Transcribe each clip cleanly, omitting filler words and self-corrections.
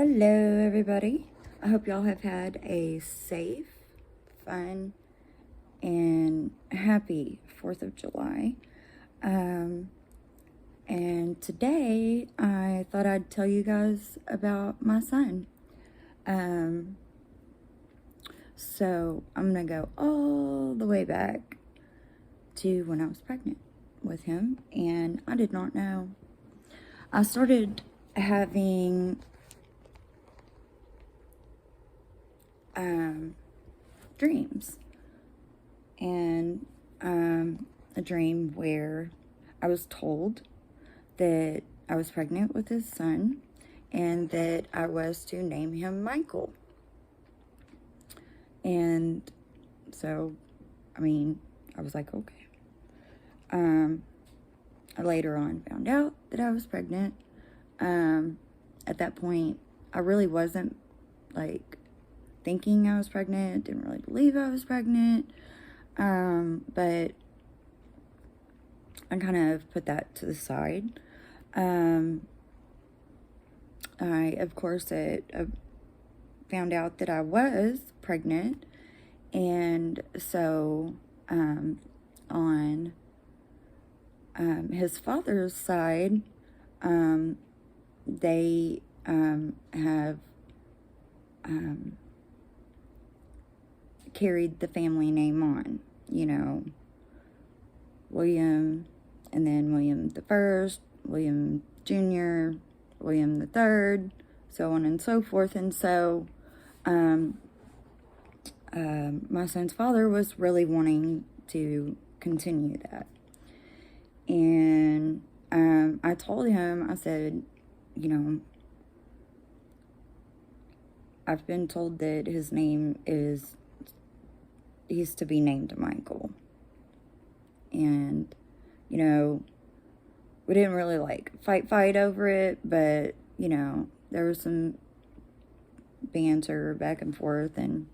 Hello, everybody. I hope y'all have had a safe, fun, and happy 4th of July. And today I thought I'd tell you guys about my son. So I'm going to go all the way back to when I was pregnant with him, and I did not know. I started having dreams, and a dream where I was told that I was pregnant with his son and that I was to name him Michael. And so, I was like, okay. I later on found out that I was pregnant. At that point, I really wasn't thinking I was pregnant, didn't really believe I was pregnant. But I kind of put that to the side. I, of course, found out that I was pregnant, and so on his father's side, they have carried the family name on, William, and then William the First, William Jr., William the Third, so on and so forth. And so my son's father was really wanting to continue that. And I told him, I said, I've been told that his name he's to be named Michael. And, we didn't really fight over it, but, there was some banter back and forth. And,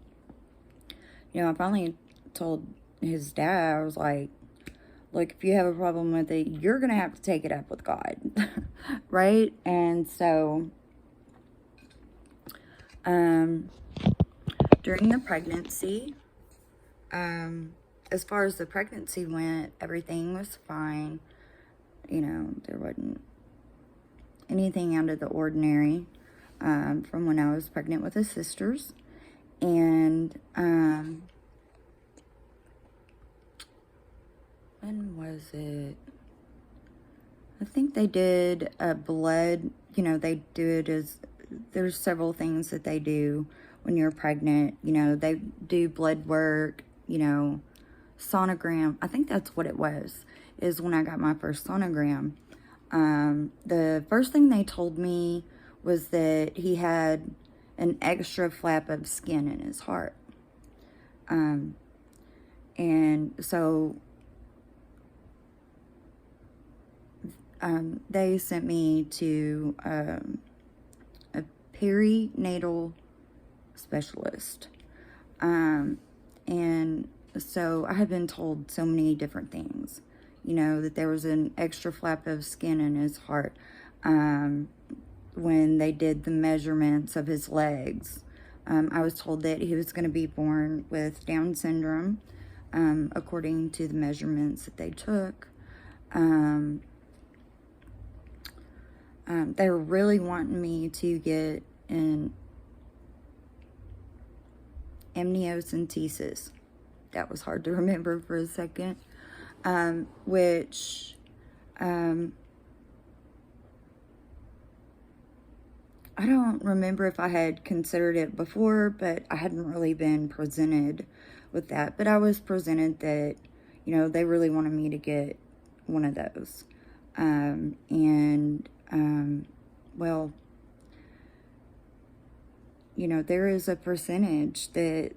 I finally told his dad, I was like, look, if you have a problem with it, you're going to have to take it up with God, right? And so, during the pregnancy, as far as the pregnancy went, everything was fine. There wasn't anything out of the ordinary from when I was pregnant with his sisters. And when was it? I think they did a blood, they do it as, there's several things that they do when you're pregnant. They do blood work, sonogram. I think that's what it was, is when I got my first sonogram. The first thing they told me was that he had an extra flap of skin in his heart. And so they sent me to a perinatal specialist. And so I had been told so many different things, that there was an extra flap of skin in his heart. When they did the measurements of his legs, I was told that he was going to be born with Down syndrome, according to the measurements that they took. They were really wanting me to get an amniocentesis. That was hard to remember for a second. Which I don't remember if I had considered it before, but I hadn't really been presented with that. But I was presented that, they really wanted me to get one of those. Well, there is a percentage that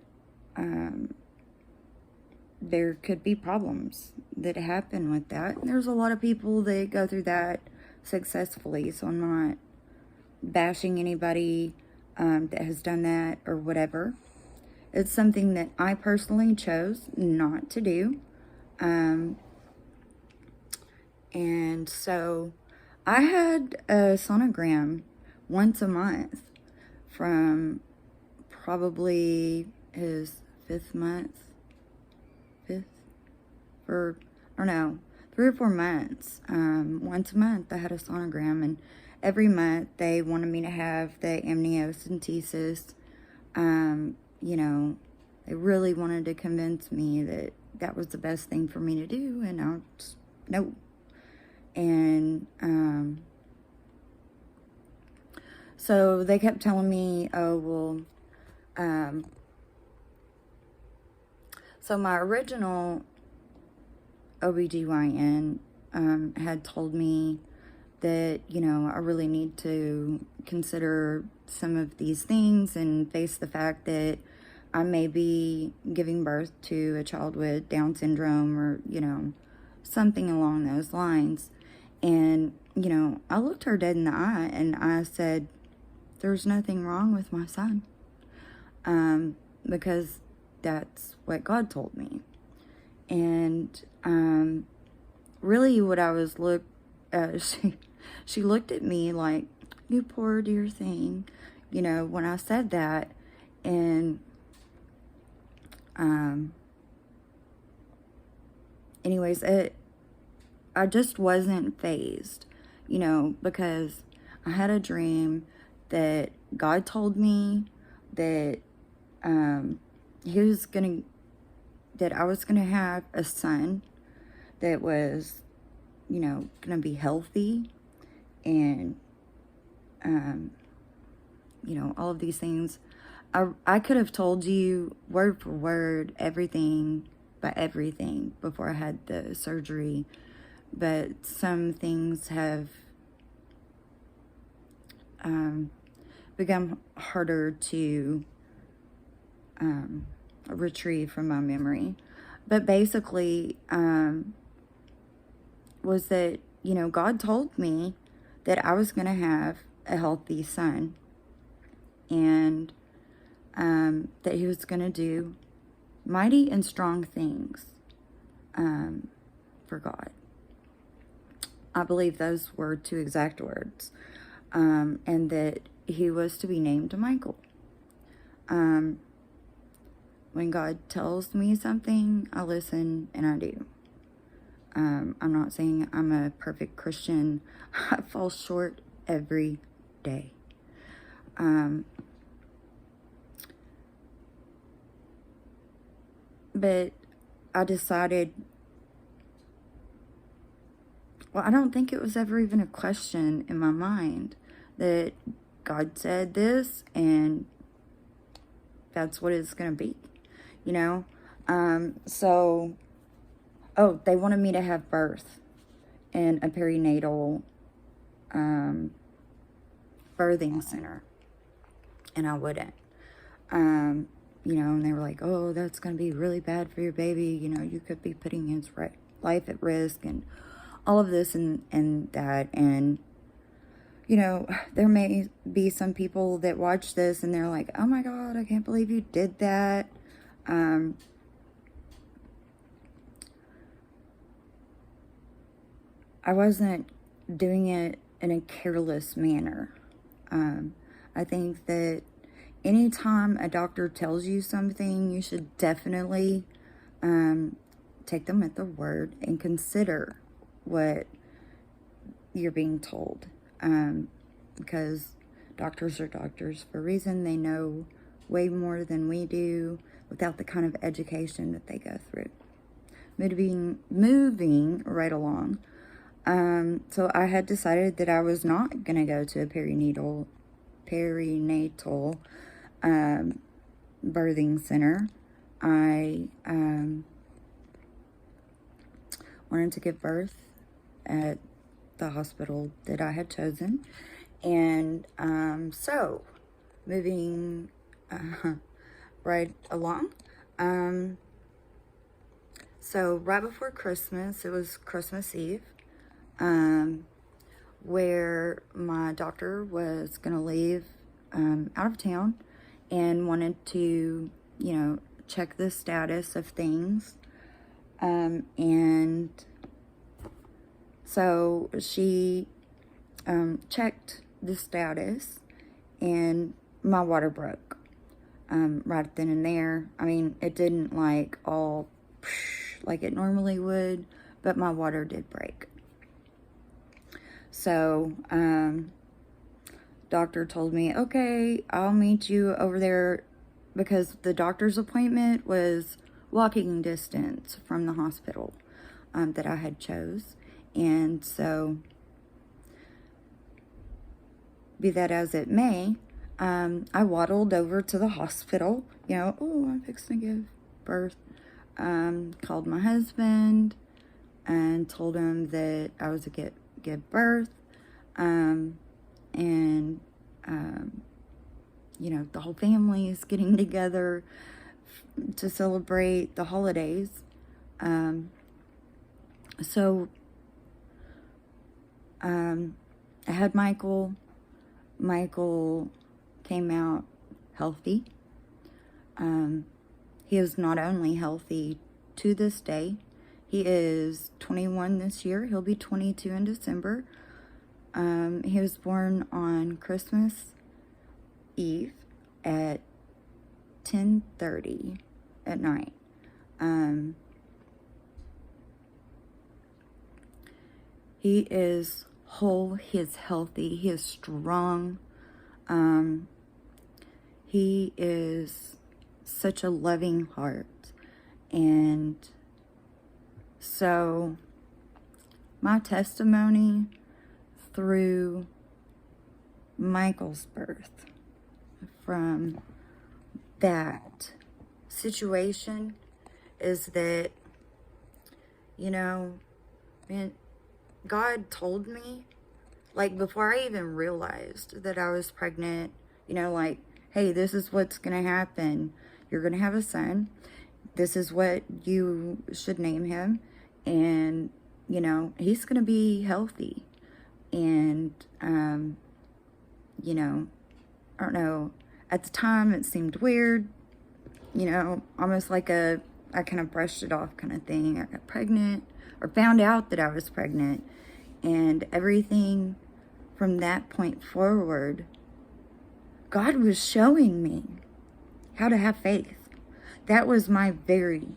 there could be problems that happen with that. And there's a lot of people that go through that successfully, so I'm not bashing anybody that has done that or whatever. It's something that I personally chose not to do. And so I had a sonogram once a month. from probably his fifth, for, I don't know, 3 or 4 months. Once a month I had a sonogram, and every month they wanted me to have the amniocentesis. You know, they really wanted to convince me that that was the best thing for me to do, and I was, no. And, so they kept telling me, oh, well, so my original OBGYN, had told me that, you know, I really need to consider some of these things and face the fact that I may be giving birth to a child with Down syndrome, or, you know, something along those lines. And, you know, I looked her dead in the eye and I said, there's nothing wrong with my son. Because that's what God told me. And, really what I was she looked at me like, you poor dear thing, you know, when I said that. And, anyways, I just wasn't fazed, you know, because I had a dream that God told me that, that I was gonna have a son that was, you know, gonna be healthy, and, you know, all of these things. I could have told you word for word everything by everything before I had the surgery, but some things have become harder to retrieve from my memory. But basically, was that, you know, God told me that I was going to have a healthy son, and that he was going to do mighty and strong things for God. I believe those were 2 exact words. And that he was to be named Michael. When God tells me something, I listen and I do. I'm not saying I'm a perfect Christian. I fall short every day. But I decided, well, I don't think it was ever even a question in my mind, that God said this and that's what it's going to be, you know? So, oh, they wanted me to have birth in a perinatal birthing center, and I wouldn't. You know, and they were like, oh, that's going to be really bad for your baby. You know, you could be putting his life at risk, and all of this and that. And, you know, there may be some people that watch this and they're like, oh my God, I can't believe you did that. I wasn't doing it in a careless manner. I think that anytime a doctor tells you something, you should definitely take them at their word and consider what you're being told. Because doctors are doctors for a reason. They know way more than we do without the kind of education that they go through. Moving right along. So I had decided that I was not going to go to a perinatal birthing center. I wanted to give birth at the hospital that I had chosen. And so moving right along, so right before Christmas, it was Christmas Eve, where my doctor was going to leave out of town and wanted to, you know, check the status of things. And so she checked the status, and my water broke right then and there. I mean, it didn't like all like it normally would, but my water did break. So, doctor told me, okay, I'll meet you over there, because the doctor's appointment was walking distance from the hospital that I had chose. And so, be that as it may, I waddled over to the hospital, oh, I'm fixing to give birth. Called my husband and told him that I was to give birth. And the whole family is getting together to celebrate the holidays. So I had Michael. Michael came out healthy. He is not only healthy to this day, he is 21 this year. He'll be 22 in December. He was born on Christmas Eve at 10:30 at night. He is whole, he is healthy, he is strong. He is such a loving heart. And so my testimony through Michael's birth, from that situation, is that, God told me, like, before I even realized that I was pregnant, like, hey, this is what's going to happen. You're going to have a son. This is what you should name him. And, he's going to be healthy. And, I don't know. At the time, it seemed weird. Almost like I kind of brushed it off kind of thing. I got pregnant, or found out that I was pregnant. And everything from that point forward, God was showing me how to have faith. That was my very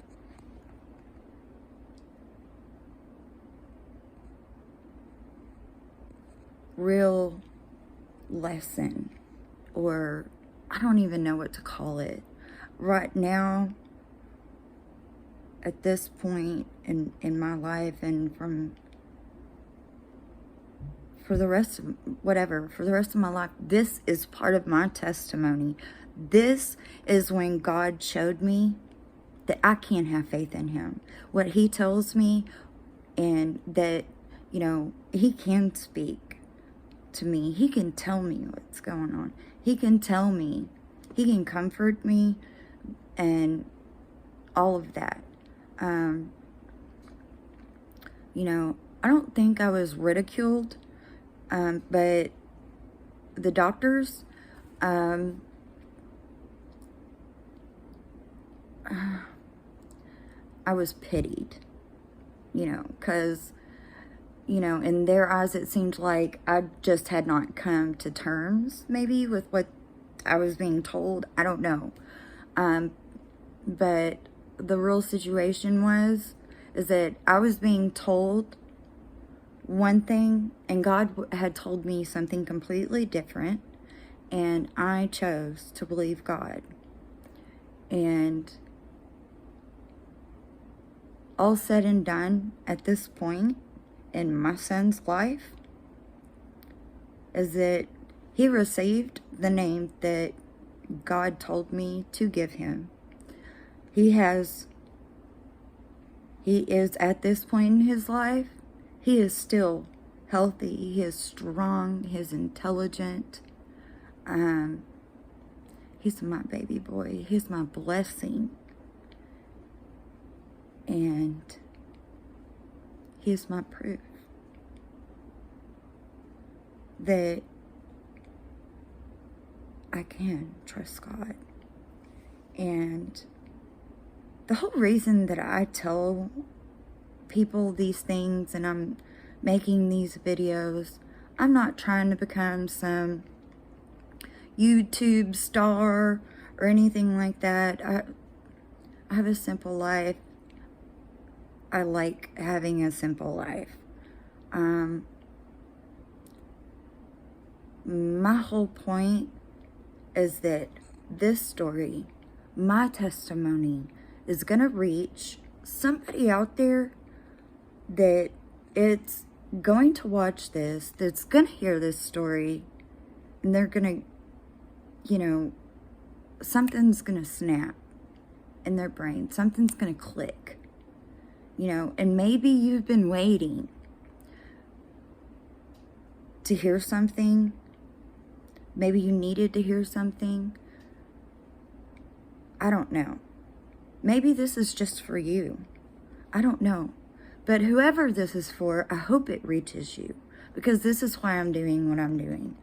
real lesson, or I don't even know what to call it. Right now, at this point in my life, and for the rest of my life, this is part of my testimony. This is when God showed me that I can have faith in him. What he tells me, and that, he can speak to me. He can tell me what's going on. He can tell me. He can comfort me, and all of that. I don't think I was ridiculed, but the doctors, I was pitied, because, in their eyes, it seemed like I just had not come to terms, maybe, with what I was being told. I don't know. But the real situation is that I was being told one thing, and God had told me something completely different, and I chose to believe God. And all said and done at this point in my son's life is that he received the name that God told me to give him. He is at this point in his life, he is still healthy, he is strong, he is intelligent. He's my baby boy, he's my blessing. And he's my proof that I can trust God. And the whole reason that I tell people these things, and I'm making these videos, I'm not trying to become some, YouTube star or anything like that. I have a simple life. I like having a simple life. My whole point is that this story, my testimony, is going to reach somebody out there that it's going to watch this, that's going to hear this story, and they're going to, something's going to snap in their brain. Something's going to click, and maybe you've been waiting to hear something. Maybe you needed to hear something. I don't know. Maybe this is just for you. I don't know. But whoever this is for, I hope it reaches you, because this is why I'm doing what I'm doing.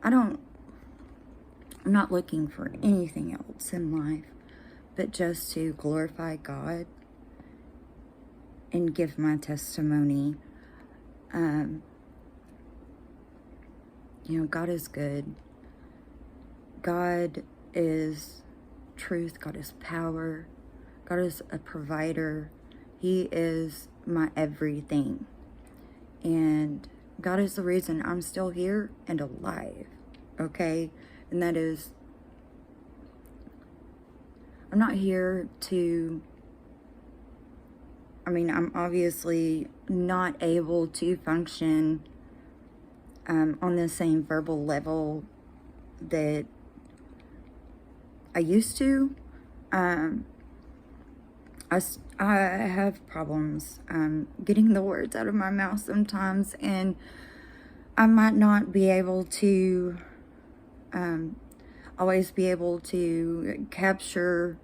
I'm not looking for anything else in life but just to glorify God and give my testimony. God is good. God is truth. God is power. God is a provider. He is my everything. And God is the reason I'm still here and alive. Okay? And that is, I'm not here to, I'm obviously not able to function on the same verbal level that I used to. I have problems getting the words out of my mouth sometimes, and I might not be able to always be able to capture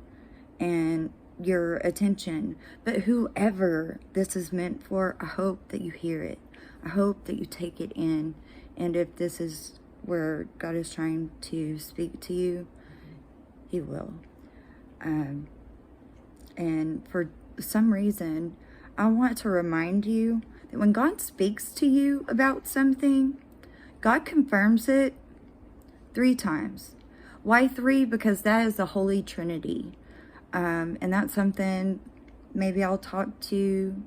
and your attention. But whoever this is meant for, I hope that you hear it. I hope that you take it in. And if this is where God is trying to speak to you, He will. And for some reason, I want to remind you that when God speaks to you about something, God confirms it 3 times. Why 3? Because that is the Holy Trinity. And that's something maybe I'll talk to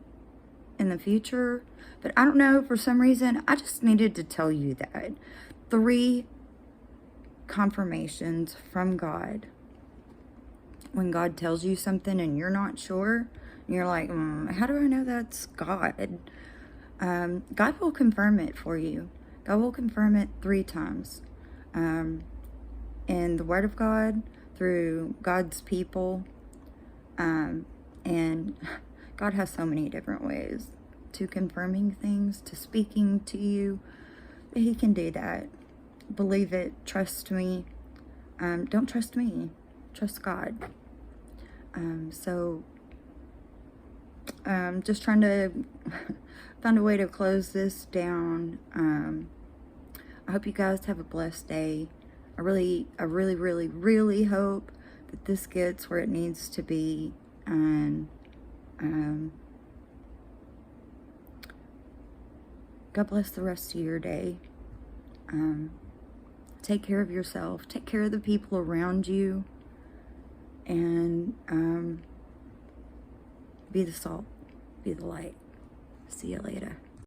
in the future. But I don't know, for some reason, I just needed to tell you that. 3 confirmations from God. When God tells you something and you're not sure, and you're like, how do I know that's God? God will confirm it for you. God will confirm it 3 times. In the Word of God, through God's people. And God has so many different ways to confirming things, to speaking to you. But He can do that. Believe it. Trust me. Don't trust me. Trust God. Just trying to find a way to close this down. I hope you guys have a blessed day. I really, really hope that this gets where it needs to be. And God bless the rest of your day. Take care of yourself. Take care of the people around you. And be the salt. Be the light. See you later.